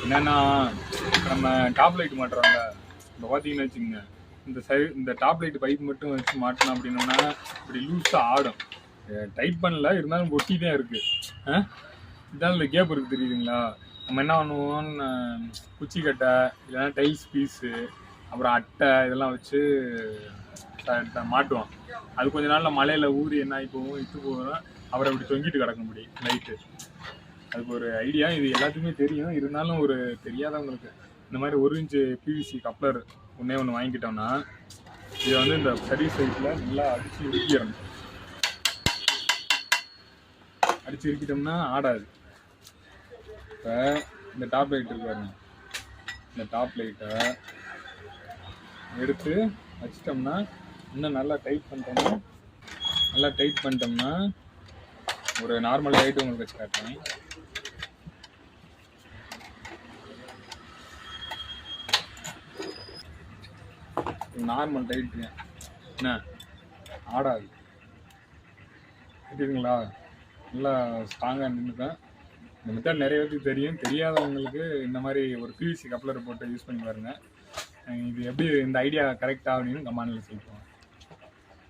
என்னன்னா நம்ம top light மாட்டுறோம்ல, இப்போ பார்த்தீங்கன்னு வச்சுக்கோங்க, இந்த டாப் லைட் பைப் மட்டும் வச்சு மாட்டணும் அப்படின்னோம்னா இப்படி லூஸாக ஆடும். டைட் பண்ணல, இருந்தாலும் ஒட்டி தான் இருக்குது. இதான் இந்த கேப் இருக்குது தெரியுதுங்களா? நம்ம என்ன பண்ணுவோம்னு குச்சி கட்டை இல்லைன்னா டைல்ஸ் பீஸு அப்புறம் அட்டை இதெல்லாம் வச்சு மாட்டுவோம். அது கொஞ்ச நாளில் மழையில் ஊறி என்ன ஆகி போகும், இட்டு போகும், அப்புறம் இப்படி தொங்கிட்டு கிடக்க முடியும் லைட்டு. அதுக்கு ஒரு ஐடியா, இது எல்லாத்துக்குமே தெரியும், இருந்தாலும் ஒரு தெரியாதவங்களுக்கு இந்த மாதிரி 1 இன்ச்சு பிவிசி கப்ளர் ஒன்று வாங்கிக்கிட்டோம்னா இதை வந்து இந்த சர்வீஸ் சைட்டில் நல்லா அடித்து இறுக்கிடணும். அடித்து இறுக்கிட்டோம்னா ஆடாது. இப்போ இந்த டாப் லைட் இருக்காருங்க, இந்த டாப் லைட்டை எடுத்து வச்சிட்டோம்னா இன்னும் நல்லா டைட் பண்ணிட்டோம்னா ஒரு நார்மல் லைட்டு உங்களுக்கு வச்சு காட்டுறேன். நார்மல் லைட்டு என்ன ஆடாது, தெரியுதுங்களா? நல்லா ஸ்ட்ராங்காக நின்றுதான். இந்த மெத்தட் நிறைய பேருக்கு தெரியும், தெரியாதவங்களுக்கு இந்த மாதிரி ஒரு பிவிசி கப்ளர் போட்டு யூஸ் பண்ணி பாருங்கள். இது எப்படி இந்த ஐடியா கரெக்டாக அப்படின்னு கமெண்ட்ல சொல்லுவாங்க.